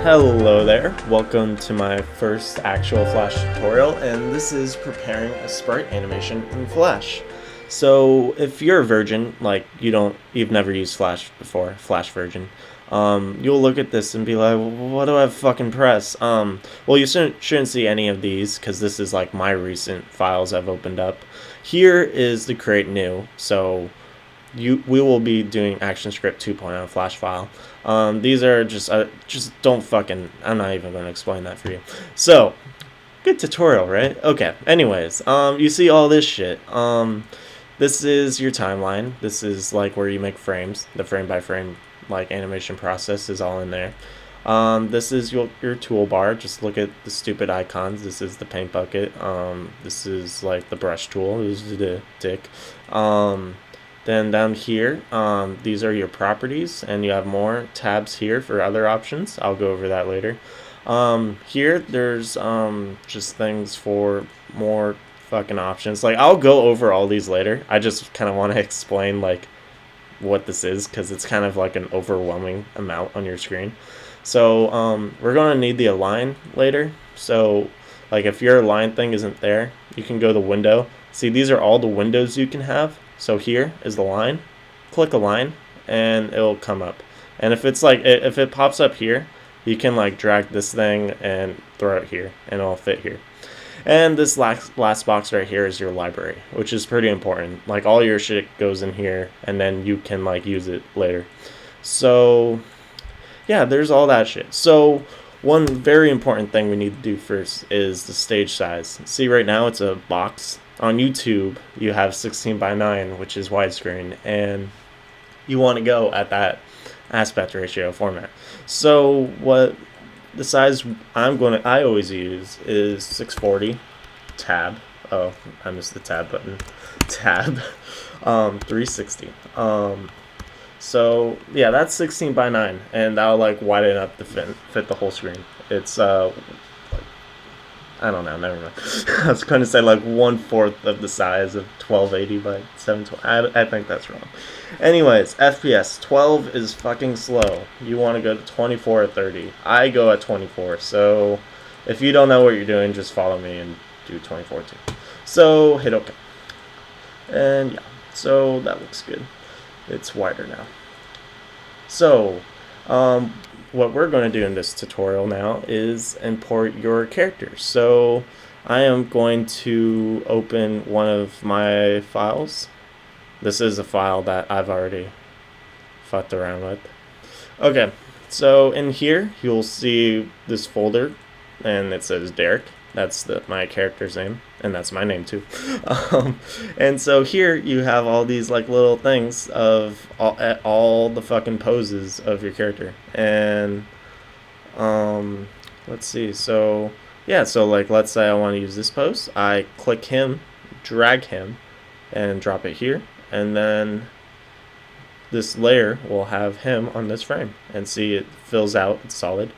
Hello there, welcome to my first actual Flash tutorial, and this is preparing a sprite animation in Flash. So if you're a virgin, like you've never used Flash before, Flash virgin, you'll look at this and be like, what do I fucking press? Well, you shouldn't see any of these because this is like my recent files I've opened up. Here is the create new, so we will be doing ActionScript 2.0 Flash file. These are just don't fucking, I'm not even going to explain that for you. So, good tutorial, right? Okay, anyways, you see all this shit. This is your timeline. This is like where you make frames. The frame by frame like animation process is all in there. This is your toolbar. Just look at the stupid icons. This is the paint bucket. This is like the brush tool. This is the dick. Then down here, these are your properties, and you have more tabs here for other options. I'll go over that later. Here, there's just things for more fucking options. Like, I'll go over all these later. I just kind of want to explain, like, what this is, because it's kind of like an overwhelming amount on your screen. So, we're going to need the align later. So, like, if your align thing isn't there, you can go to window. See, these are all the windows you can have. So here is the line, click align, and it'll come up. And if it's like, if it pops up here, you can like drag this thing and throw it here, and it'll fit here. And this last box right here is your library, which is pretty important. Like all your shit goes in here, and then you can like use it later. So yeah, there's all that shit. So one very important thing we need to do first is the stage size. See, right now it's a box. On YouTube, you have 16 by 9, which is widescreen, and you want to go at that aspect ratio format. So what the size I always use is 640 tab. Oh, I missed the tab button. Tab 360. So yeah, that's 16 by 9, and that'll like widen up to fit the whole screen. It's I don't know, never mind. I was going to say like 1/4 of the size of 1280 by 720. I think that's wrong. Anyways, FPS 12 is fucking slow. You want to go to 24 or 30. I go at 24. So if you don't know what you're doing, just follow me and do 24 too. So hit OK. And yeah, so that looks good. It's wider now. So what we're going to do in this tutorial now is import your characters. So I am going to open one of my files. This is a file that I've already fucked around with. Okay, so in here you'll see this folder, and it says Derek. That's my character's name, and that's my name too. And so here you have all these like little things of all the fucking poses of your character. And let's see. So yeah, so like let's say I want to use this pose. I click him, drag him, and drop it here, and then this layer will have him on this frame. And see, it fills out. It's solid,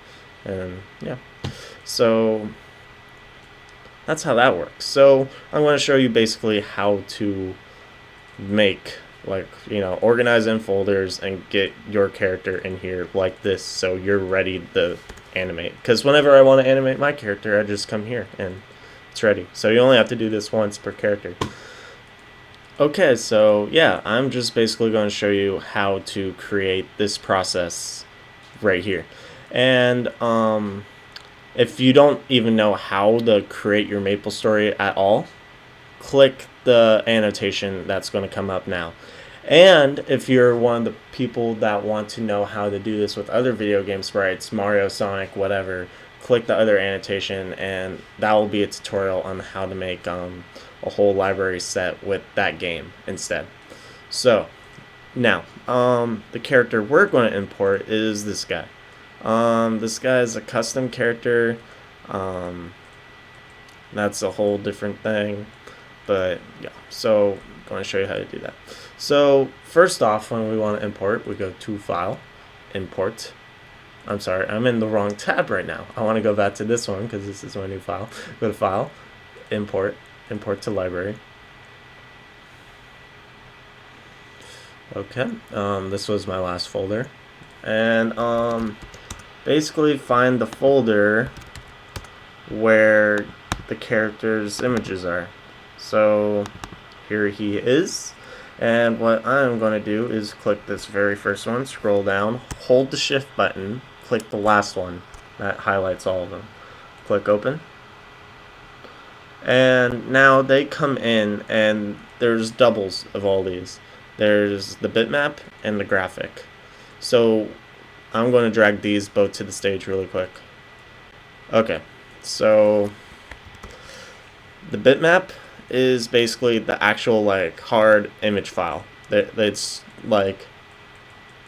and yeah. So that's how that works. So I'm going to show you basically how to make, like, organize in folders and get your character in here like this, so you're ready to animate. Because whenever I want to animate my character, I just come here and it's ready. So you only have to do this once per character. Okay, so yeah, I'm just basically going to show you how to create this process right here. And if you don't even know how to create your Maple Story at all, click the annotation that's going to come up now. And if you're one of the people that want to know how to do this with other video game sprites, Mario, Sonic, whatever, click the other annotation, and that will be a tutorial on how to make a whole library set with that game instead. So now, the character we're going to import is this guy. This guy is a custom character. That's a whole different thing, but yeah, so I'm going to show you how to do that. So first off, when we want to import, we go to File, Import. I'm sorry, I'm in the wrong tab right now. I want to go back to this one because this is my new file. Go to File, Import, Import to Library. Okay, this was my last folder, and basically find the folder where the character's images are. So here he is, and what I'm going to do is click this very first one, scroll down, hold the shift button, click the last one that highlights all of them, click open, and now they come in and there's doubles of all these. There's the bitmap and the graphic. So I'm going to drag these both to the stage really quick. Okay, so the bitmap is basically the actual like hard image file. It's like,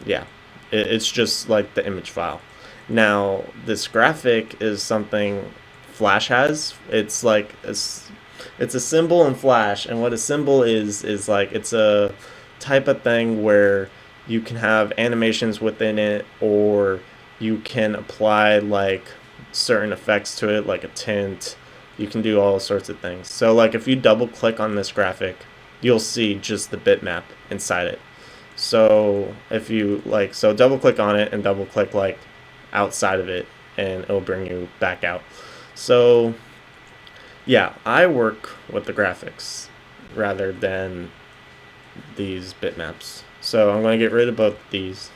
yeah, it's just like the image file. Now this graphic is something Flash has. It's like it's a symbol in Flash, and what a symbol is like it's a type of thing where you can have animations within it, or you can apply like certain effects to it, like a tint. You can do all sorts of things. So like if you double click on this graphic, you'll see just the bitmap inside it. So if you like, so double click on it and double click like outside of it, and it'll bring you back out. So yeah, I work with the graphics rather than these bitmaps. So I'm going to get rid of both of these.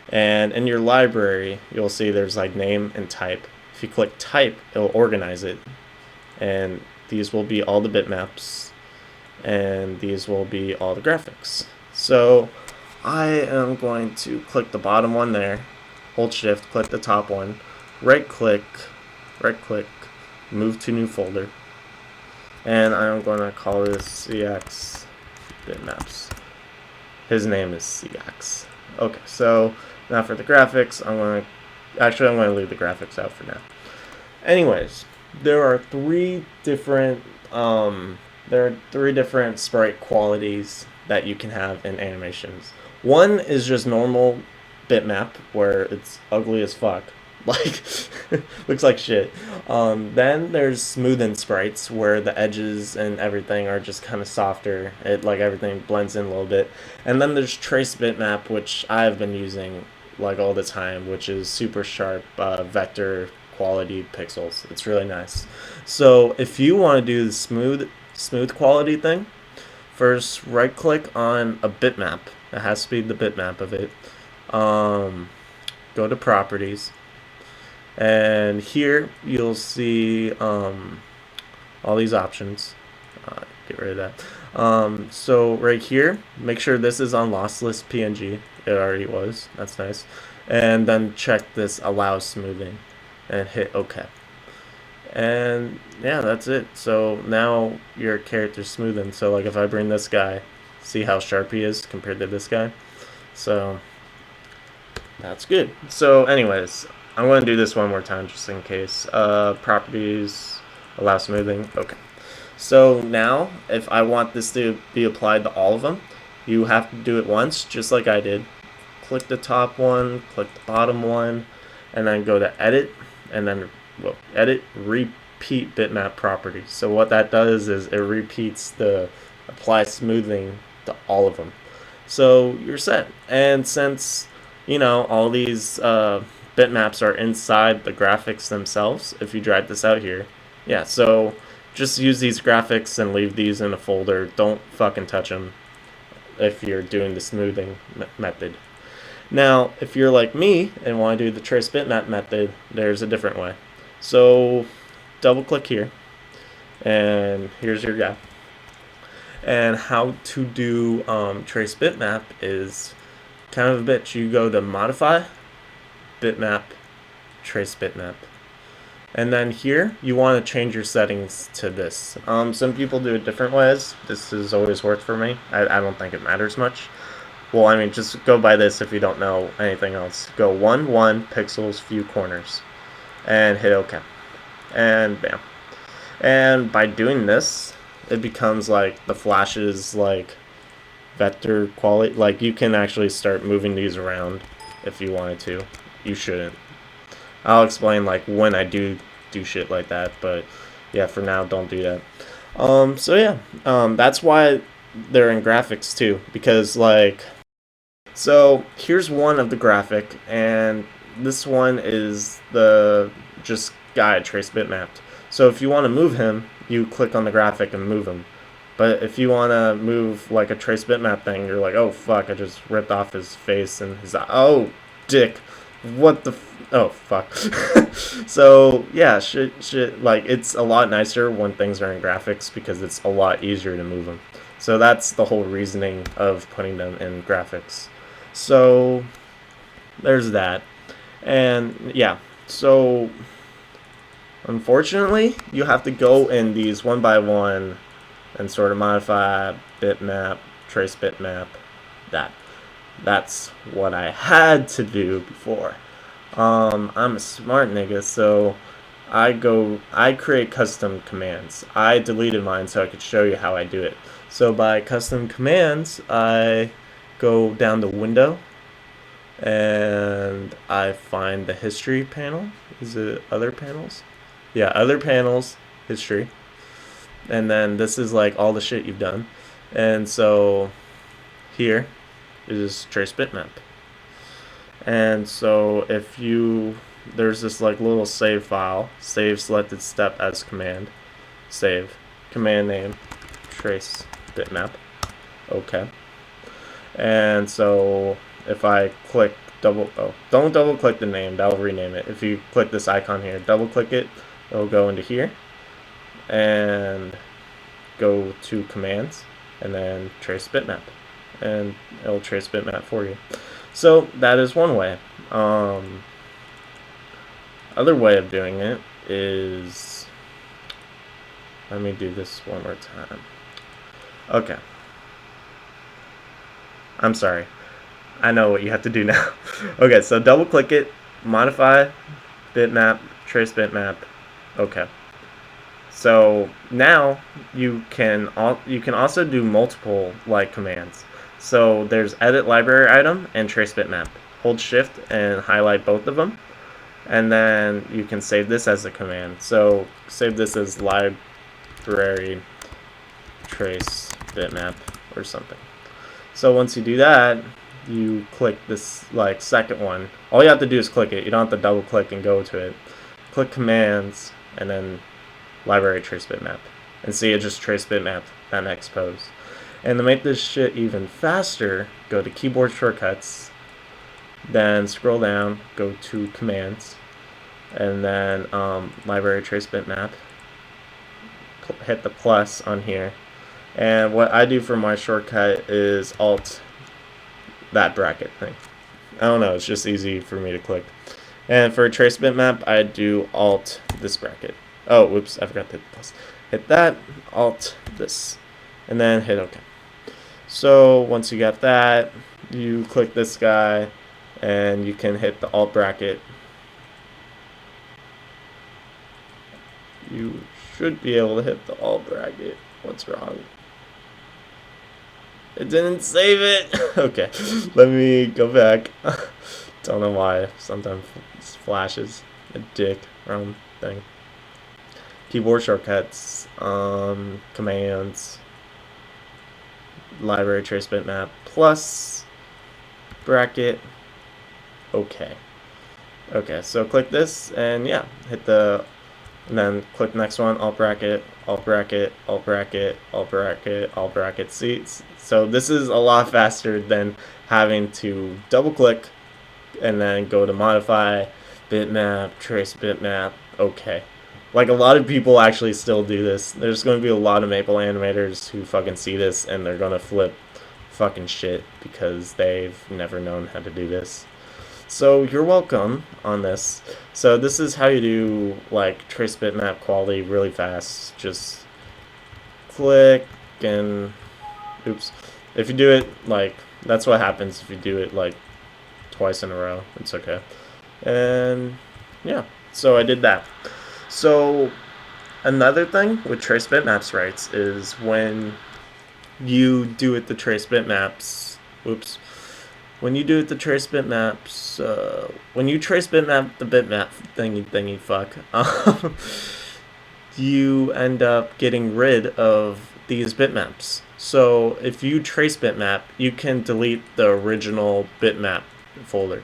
And in your library, you'll see there's like name and type. If you click type, it'll organize it. And these will be all the bitmaps, and these will be all the graphics. So I am going to click the bottom one there, hold shift, click the top one, right click, move to new folder, and I'm going to call this CX bitmaps. His name is CX. Okay, so now for the graphics, I'm going to leave the graphics out for now. Anyways, there are three different sprite qualities that you can have in animations. One is just normal bitmap, where it's ugly as fuck, like looks like shit. Then there's smoothen sprites, where the edges and everything are just kind of softer. It like everything blends in a little bit. And then there's trace bitmap, which I've been using like all the time, which is super sharp vector quality pixels. It's really nice. So if you want to do the smooth quality thing, first right click on a bitmap. It has to be the bitmap of it. Go to properties, and here you'll see all these options. Get rid of that. So right here, make sure this is on lossless PNG. It already was. That's nice. And then check this allow smoothing and hit OK. And yeah, that's it. So now your character's smoothing. So like if I bring this guy, see how sharp he is compared to this guy. So that's good. So anyways, I'm going to do this one more time just in case. Properties, allow smoothing. Okay. So now if I want this to be applied to all of them, you have to do it once, just like I did. Click the top one, click the bottom one, and then go to edit, and then edit repeat bitmap properties. So what that does is it repeats the apply smoothing to all of them. So you're set. And since you know all these bitmaps are inside the graphics themselves, if you drag this out here, yeah, so just use these graphics and leave these in a folder. Don't fucking touch them if you're doing the smoothing method. Now, if you're like me and want to do the trace bitmap method, there's a different way. So double click here, and here's your guy. And how to do trace bitmap is kind of a bitch. You go to modify, bitmap, trace bitmap. And then here, you want to change your settings to this. Some people do it different ways. This has always worked for me. I don't think it matters much. Well, I mean, just go by this if you don't know anything else. Go 1, 1, pixels, few corners, and hit OK. And bam. And by doing this, it becomes like the Flash's like vector quality. Like you can actually start moving these around if you wanted to. You shouldn't. I'll explain like when I do shit like that, but yeah, for now, don't do that. So yeah, that's why they're in graphics too, because like, so here's one of the graphic, and this one is the just guy trace bitmapped. So if you want to move him, you click on the graphic and move him. But if you want to move like a trace bitmap thing, you're like, oh fuck, I just ripped off his face and his eye. Oh, dick. What the oh fuck. So yeah, shit, like it's a lot nicer when things are in graphics because it's a lot easier to move them. So that's the whole reasoning of putting them in graphics. So there's that. And yeah, so unfortunately, you have to go in these one by one and sort of modify bitmap, trace bitmap, that's what I had to do before. I'm a smart nigga, so I create custom commands. I deleted mine so I could show you how I do it. So by custom commands, I go down to window and I find the history panel. Is it other panels? Yeah, other panels, history. And then this is like all the shit you've done. And so here is trace bitmap. And so if you, there's this like little save file, save selected step as command, save, command name, trace bitmap, okay. And so if I click don't double click the name, that'll rename it. If you click this icon here, double click it, it'll go into here and go to commands and then trace bitmap, and it'll trace bitmap for you. So that is one way. Other way of doing it is, let me do this one more time. Okay. I'm sorry. I know what you have to do now. Okay, so double click it, modify bitmap, trace bitmap. Okay. So now you can also do multiple like commands. So there's edit library item and trace bitmap. Hold shift and highlight both of them, and then you can save this as a command. So save this as library trace bitmap or something. So once you do that, you click this like second one. All you have to do is click it. You don't have to double click and go to it. Click commands and then library trace bitmap, and see it just trace bitmap that next pose. And to make this shit even faster, go to keyboard shortcuts, then scroll down, go to commands, and then library trace bitmap, hit the plus on here. And what I do for my shortcut is alt that bracket thing. I don't know, it's just easy for me to click. And for trace bitmap, I do alt this bracket. Oh, whoops, I forgot to hit the plus. Hit that, alt this, and then hit OK. So once you got that, you click this guy, and you can hit the alt bracket. You should be able to hit the alt bracket. What's wrong? It didn't save it. Okay, let me go back. Don't know why. Sometimes it flashes. A dick wrong thing. Keyboard shortcuts, commands, library trace bitmap, plus bracket. Okay. Okay, so click this and yeah, hit the, and then click next one, alt bracket, alt bracket, alt bracket, alt bracket, alt bracket. See, so this is a lot faster than having to double click and then go to modify bitmap, trace bitmap. Okay. Like, a lot of people actually still do this. There's going to be a lot of Maple animators who fucking see this and they're going to flip fucking shit because they've never known how to do this. So you're welcome on this. So this is how you do like trace bitmap quality really fast. Just click and oops. If you do it like, that's what happens if you do it like twice in a row. It's okay. And yeah, so I did that. So another thing with trace bitmap sprites is when you do it the trace bitmaps, oops, when you do it the trace bitmaps, when you trace bitmap the bitmap thingy fuck, you end up getting rid of these bitmaps. So if you trace bitmap, you can delete the original bitmap folder.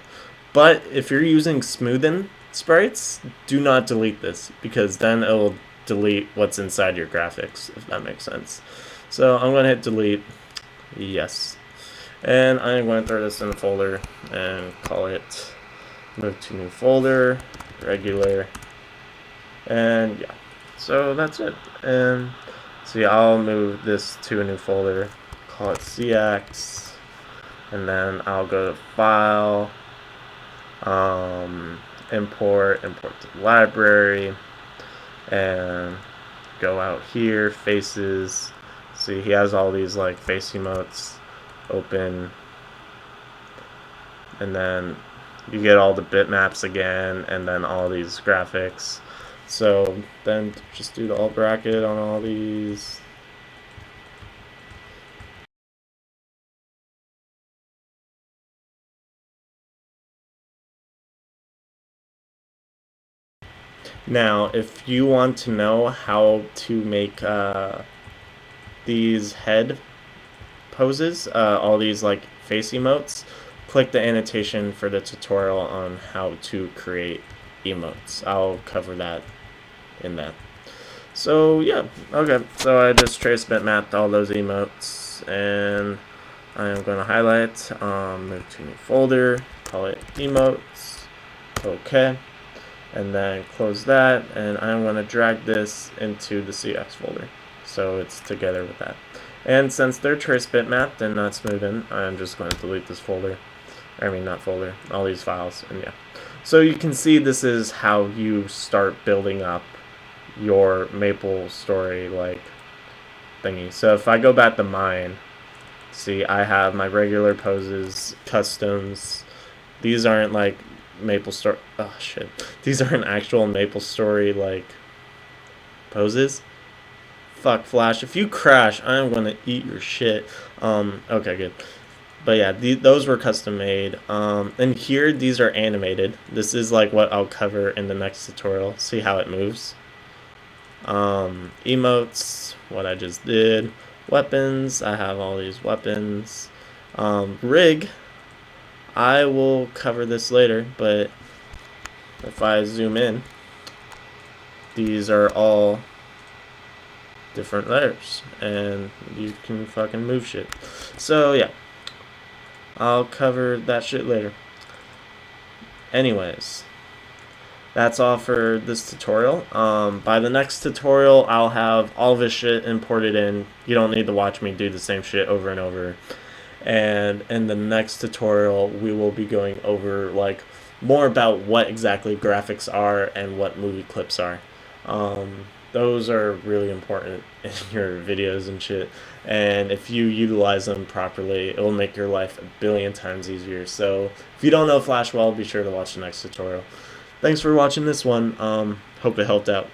But if you're using smoothing sprites, do not delete this, because then it will delete what's inside your graphics, if that makes sense. So I'm going to hit delete. Yes. And I'm going to throw this in a folder and call it move to new folder, regular. And yeah, so that's it. And see, I'll move this to a new folder, call it CX, and then I'll go to file, import to the library, and go out here, faces. See, he has all these like face emotes open, and then you get all the bitmaps again, and then all these graphics. So then just do the alt bracket on all these. Now, if you want to know how to make these head poses, all these like face emotes, click the annotation for the tutorial on how to create emotes. I'll cover that in that. So yeah, okay, so I just trace bitmapped all those emotes, and I'm going to highlight, move to a new folder, call it emotes, okay, and then close that, and I'm going to drag this into the CX folder, so it's together with that. And since they're trace bitmapped and not smoothen, I'm just going to delete this folder. I mean, not folder, all these files, and yeah. So you can see this is how you start building up your Maple Story like thingy. So if I go back to mine, see, I have my regular poses, customs. These aren't like Maple Story. Oh shit, these aren't actual Maple Story like poses. Fuck, Flash, if you crash, I'm gonna eat your shit. Okay, good. But yeah, those were custom made. And here, these are animated. This is like what I'll cover in the next tutorial. See how it moves. Emotes, what I just did. Weapons, I have all these weapons. Rig, I will cover this later, but if I zoom in, these are all different layers, and you can fucking move shit. So yeah, I'll cover that shit later. Anyways, that's all for this tutorial. By the next tutorial, I'll have all this shit imported in. You don't need to watch me do the same shit over and over. And in the next tutorial, we will be going over like more about what exactly graphics are and what movie clips are. Those are really important in your videos and shit, and if you utilize them properly, it will make your life a billion times easier. So if you don't know Flash well, be sure to watch the next tutorial. Thanks for watching this one. Hope it helped out.